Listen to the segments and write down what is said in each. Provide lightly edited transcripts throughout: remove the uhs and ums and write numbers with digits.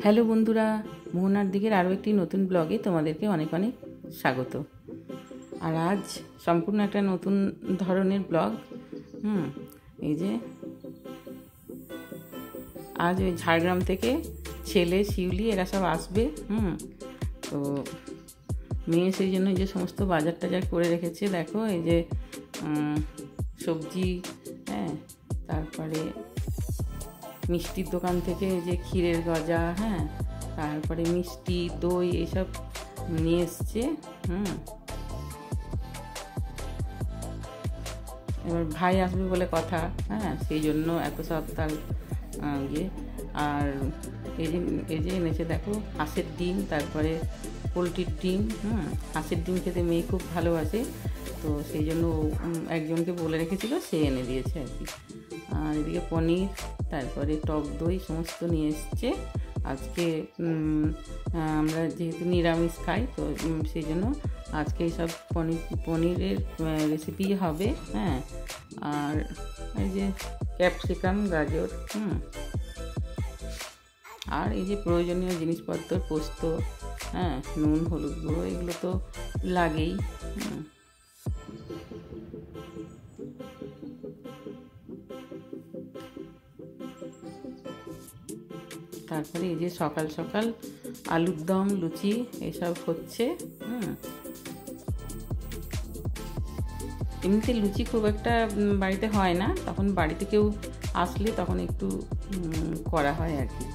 Hello বন্ধুরা, মোহনার দিকের আরও একটি নতুন ব্লগে তোমাদেরকে অনেক অনেক স্বাগত। আর আজ সম্পূর্ণ একটা নতুন ধরনের ব্লগ। এই যে আজ ওই ঝাড়গ্রাম থেকে ছেলে শিউলি এরা সব আসবে। তো মেয়ে সেই জন্য এই যে সমস্ত বাজার টাজার করে রেখেছে। দেখো এই যে সবজি, হ্যাঁ, তারপরে মিষ্টির দোকান থেকে এই যে ক্ষীরের গজা, হ্যাঁ, তারপরে মিষ্টি দই এইসব নিয়ে এসছে। এবার ভাই আসবে বলে কথা, হ্যাঁ, সেই জন্য এত সব তার ইয়ে। আর এই যে এনেছে দেখো হাঁসের ডিম, তারপরে পোলট্রির ডিম। হাঁসের ডিম খেতে মেয়ে খুব ভালোবাসে, তো সেই জন্য একজনকে বলে রেখেছিল, সে এনে দিয়েছে আর কি। আর এদিকে পনির, তারপরে টক দই সমস্ত নিয়ে এসছে। আজকে আমরা যেহেতু নিরামিষ খাই, তো সেই জন্য আজকে এইসব পনিরের রেসিপি হবে। হ্যাঁ, আর এই যে ক্যাপসিকাম, গাজর, আর এই যে প্রয়োজনীয় জিনিসপত্র, পোস্ত, হ্যাঁ, নুন, হলুদ গুঁড়ো, এগুলো তো লাগেই। তারপরে এই যে সকাল সকাল আলুর দম, লুচি এসব হচ্ছে। এমনিতে লুচি খুব একটা বাড়িতে হয় না, তখন বাড়িতে কেউ আসলে তখন একটু করা হয় আর কি।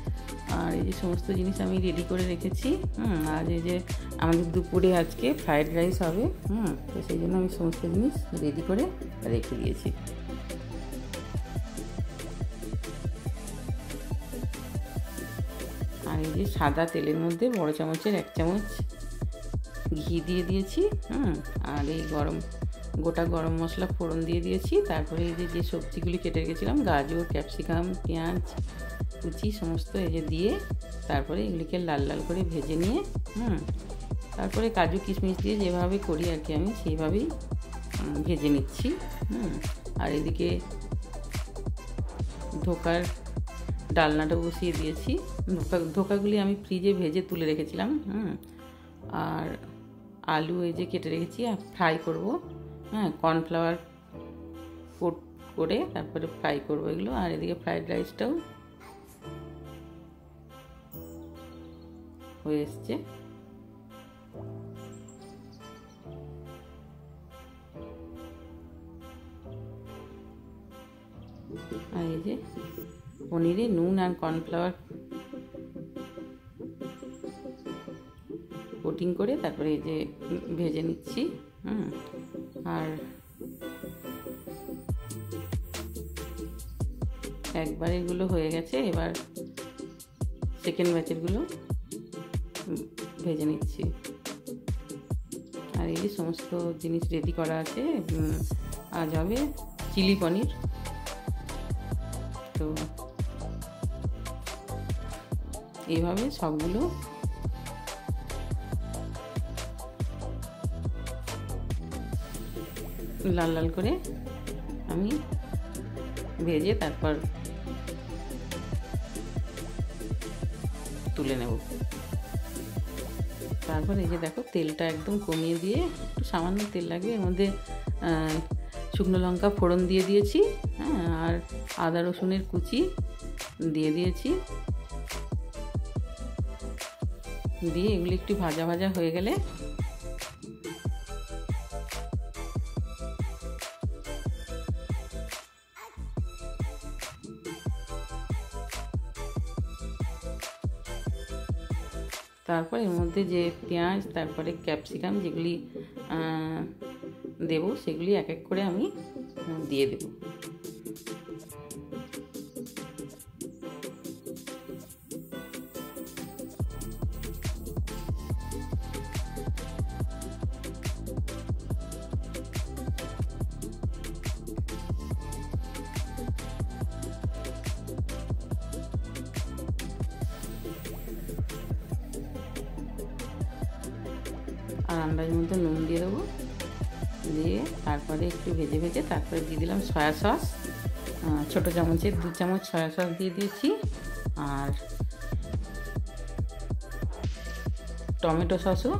আর এই যে সমস্ত জিনিস আমি রেডি করে রেখেছি। আজ এই যে আমাদের দুপুরে আজকে ফ্রায়েড রাইস হবে। তো সেই জন্য আমি সমস্ত জিনিস রেডি করে রেখে দিয়েছি। আর এই যে সাদা তেলের মধ্যে বড় চামচের 1 চামচ ঘি দিয়ে দিয়েছি। আর এই গোটা গরম মশলা ফোড়ন দিয়ে দিয়েছি। তারপরে এই যে সবজিগুলি কেটে রেখেছিলাম, গাজর, ক্যাপসিকাম, পেঁয়াজ কুচি সমস্ত এই যে দিয়ে, তারপরে এগুলিকে লাল লাল করে ভেজে নিয়ে তারপরে কাজু কিশমিশ দিয়ে যেভাবে করি আর কি, আমি সেইভাবেই ভেজে নিচ্ছি। আর এদিকে ধোকার ডালনাটা বসিয়ে দিয়েছি। ধোকাগুলি আমি ফ্রিজে ভেজে তুলে রেখেছিলাম। আর আলু এই যে কেটে রেখেছি, আর ফ্রাই করব। কর্নফ্লাওয়ার কোট করে তারপরে ফ্রাই করব এগুলো। আর এদিকে ফ্রাইড রাইসটাও হয়ে এসছে। আর এই যে পনিরে নুন আর কর্নফ্লাওয়ার কোটিং করে তারপরে এই যে ভেজে নিচ্ছি। আর একবার এগুলো হয়ে গেছে, এবার সেকেন্ড ব্যাচেরগুলো ভেজে নিচ্ছি। আর এই যে সমস্ত জিনিস রেডি করা আছে। আজ হবে চিলি পনির। তো এইভাবে সবগুলো লাল লাল করে আমি ভেজে তারপর তুলে নেব। তারপর এই যে দেখো তেলটা একদম কমিয়ে দিয়ে, একটু সামান্য তেল লাগবে, এর মধ্যে শুকনো লঙ্কা ফোড়ন দিয়ে দিয়েছি। আর আদা রসুনের কুচি দিয়ে দিয়েছি। দিয়ে এগুলি একটু ভাজা ভাজা হয়ে গেলে তারপর এর মধ্যে যে পেঁয়াজ, তারপরে ক্যাপসিকাম যেগুলি দেব, সেগুলি এক এক করে আমি দিয়ে দেব। আর আন্দাজ মতো নুন দিয়ে দেবো। দিয়ে তারপরে একটু ভেজে ভেজে তারপরে দিয়ে দিলাম সয়া সস। ছোটো চামচের 2 চামচ সয়া সস দিয়ে দিয়েছি। আর টমেটো সসও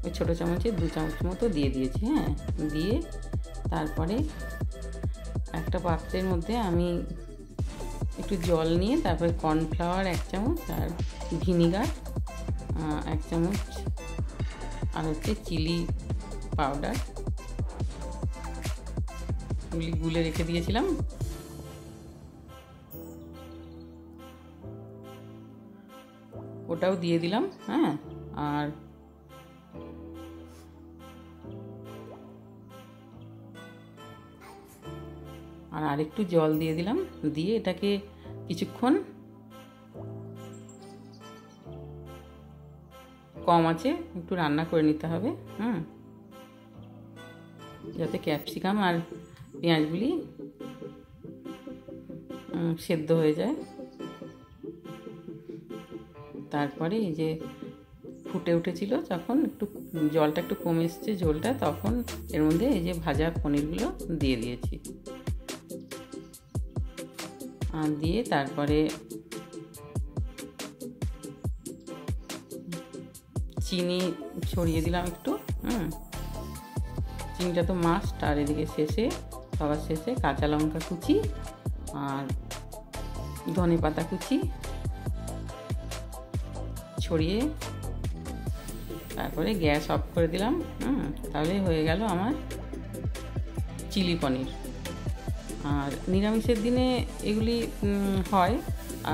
ওই ছোটো চামচে 2 চামচ মতো দিয়ে দিয়েছি। হ্যাঁ, দিয়ে তারপরে একটা পাত্রের মধ্যে আমি একটু জল নিয়ে তারপরে কর্নফ্লাওয়ার 1 চামচ আর ভিনিগার 1 চামচ আর হচ্ছে চিলি পাউডার এগুলি গুলে রেখে দিয়েছিলাম। ওটাও দিয়ে দিলাম। হ্যাঁ, আর আরেকটু জল দিয়ে দিলাম, দিয়ে এটাকে কিছুক্ষণ কম আঁচে একটু রান্না করে নিতে হবে। যাতে ক্যাপসিকাম আর পেঁয়াজগুলি সেদ্ধ হয়ে যায়। তারপরে এই যে ফুটে উঠেছিল, যখন একটু জলটা একটু কমে এসছে ঝোলটা, তখন এর মধ্যে এই যে ভাজা পনিরগুলো দিয়ে দিয়েছি। আর দিয়ে তারপরে চিনি ছড়িয়ে দিলাম একটু। চিনিটা তো মাস্ট। আর এদিকে সবার শেষে কাঁচা লঙ্কা কুচি আর ধনে পাতা কুচি ছড়িয়ে তারপরে গ্যাস অফ করে দিলাম। তাহলে হয়ে গেল আমার চিলি পনির। আর নিরামিষের দিনে এগুলি হয়,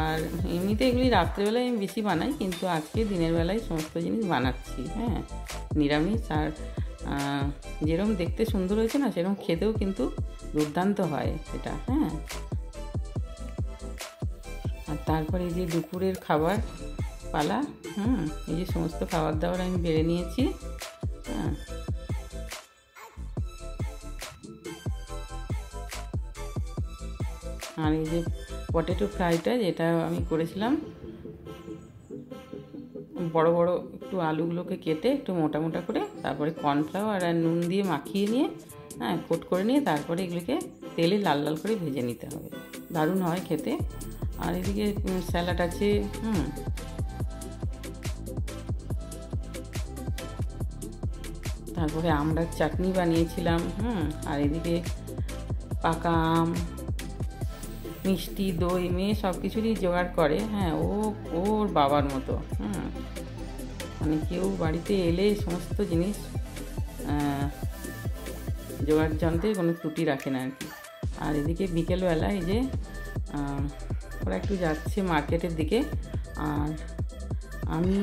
আর এমনিতে এগুলি রাত্রেবেলায় আমি বেশি বানাই, কিন্তু আজকে দিনের বেলায় সমস্ত জিনিস বানাচ্ছি। হ্যাঁ, নিরামিষ। আর যেরকম দেখতে সুন্দর হয়েছে না, সেরকম খেতেও কিন্তু দুর্দান্ত হয় এটা। হ্যাঁ, আর তারপরে এই যে দুপুরের খাবার পালা। এই যে সমস্ত খাবার দাবার আমি বেড়ে নিয়েছি। হ্যাঁ, আর এই যে পটেটো ফ্রাইটা যেটা আমি করেছিলাম, বড় বড় একটু আলুগুলোকে কেটে একটু মোটা মোটা করে তারপরে কর্নফ্লাওয়ার আর নুন দিয়ে মাখিয়ে নিয়ে কোট করে নিয়ে তারপরে এগুলিকে তেলে লাল লাল করে ভেজে নিতে হবে। দারুণ হয় খেতে। আর এদিকে স্যালাড আছে। তারপরে আমড়ার চাটনি বানিয়েছিলাম। আর এদিকে পাকা আম, মিষ্টি, দই, মেয়ে সব কিছুরই জোগাড় করে। হ্যাঁ, ওর বাবার মতো। মানে কেউ বাড়িতে এলে সমস্ত জিনিস জোগাড় যন্ত্রে কোনো ত্রুটি রাখে না আর কি। আর এদিকে বিকেলবেলা এই যে ওরা একটু যাচ্ছে মার্কেটের দিকে, আর আমি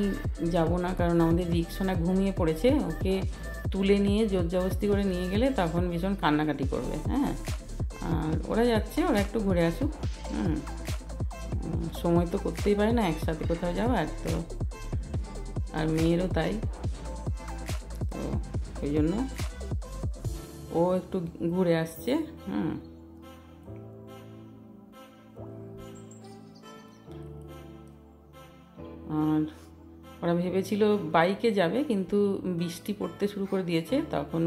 যাব না, কারণ আমাদের রিক্সোনা ঘুমিয়ে পড়েছে। ওকে তুলে নিয়ে জোর জবরদস্তি করে নিয়ে গেলে তখন ভীষণ কান্নাকাটি করবে। হ্যাঁ, আর ওরা যাচ্ছে, ওরা একটু ঘুরে আসুক। সময় তো করতেই পারে না একসাথে কোথাও যাওয়ার, তো আর মেয়েরও তাই। তো ওই জন্য ও একটু ঘুরে আসছে। আর ওরা ভেবেছিল বাইকে যাবে, কিন্তু বৃষ্টি পড়তে শুরু করে দিয়েছে, তখন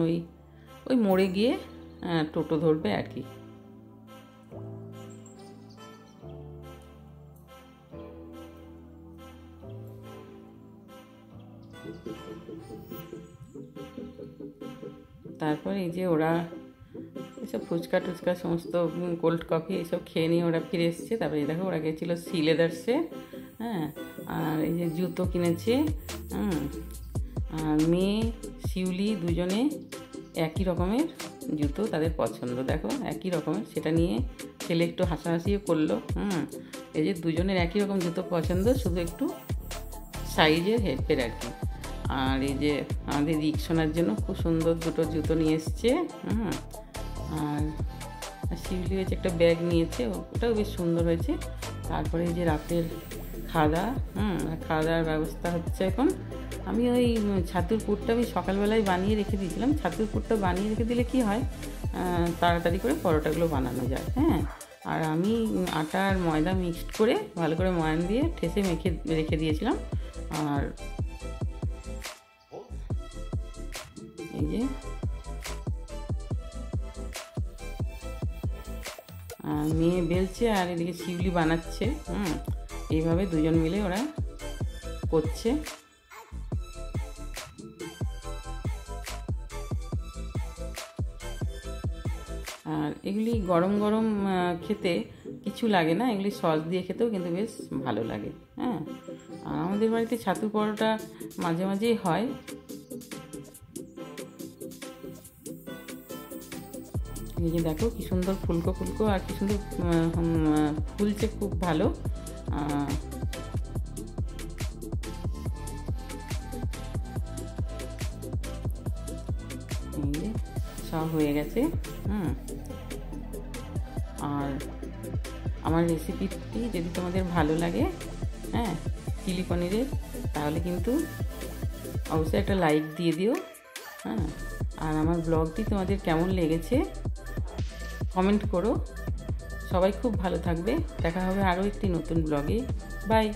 ওই মোড়ে গিয়ে টোটো ধরবে আর কি। তারপর এই যে ওরা এসব ফুচকা টুচকা সমস্ত কোল্ড কফি এইসব খেয়ে নিয়ে ওরা ফিরে এসছে। তারপরে দেখো ওরা গেছিলো সি লেদার্সে। হ্যাঁ, আর এই যে জুতো কিনেছে। আর মেয়ে শিউলি দুজনে একই রকমের জুতো তাদের পছন্দ, দেখো একই রকমের, সেটা নিয়ে ছেলে একটু হাসাহাসিও করলো। এই যে দুজনের একই রকম জুতো পছন্দ, শুধু একটু সাইজের হেরফের আর কি। আর এই যে আমাদের রিক্সোনার জন্য খুব সুন্দর দুটো জুতো নিয়ে এসছে। আর শিউলি হয়েছে একটা ব্যাগ নিয়েছে, ওটাও বেশ সুন্দর হয়েছে। তারপরে এই যে রাতের খাওয়া দাওয়ার ব্যবস্থা হচ্ছে এখন। আমি ওই ছাতুর পুরটা আমি সকালবেলায় বানিয়ে রেখে দিয়েছিলাম। ছাতুর পুরটা বানিয়ে রেখে দিলে কি হয়, তাড়াতাড়ি করে পরোটাগুলো বানানো যায়। হ্যাঁ, আর আমি আটা আর ময়দা মিক্সড করে ভালো করে ময়ান দিয়ে ঠেসে মেখে রেখে দিয়েছিলাম। আর এই যে মেয়ে বেলছে আর এদিকে শিউলি বানাচ্ছে। এইভাবে দুজন মিলে ওরা করছে। আর এগুলি গরম গরম খেতে কিছু লাগে না, এগুলি সস দিয়ে খেতেও কিন্তু বেশ ভালো লাগে। হ্যাঁ, আর আমাদের বাড়িতে ছাতু পরোটা মাঝে মাঝেই হয়। এই যে দেখো কি সুন্দর ফুলকো ফুলকো আর কি সুন্দর ফুলছে, খুব ভালো। সব হয়ে গেছে। আর আমার রেসিপিটি যদি তোমাদের ভালো লাগে, হ্যাঁ, চিলি পনিরের, তাহলে কিন্তু অবশ্যই একটা লাইক দিয়ে দিও। হ্যাঁ, আর আমার ব্লগটি তোমাদের কেমন লেগেছে কমেন্ট করো। সবাই খুব ভালো থাকবে। দেখা হবে আরও একটি নতুন ব্লগে। বাই।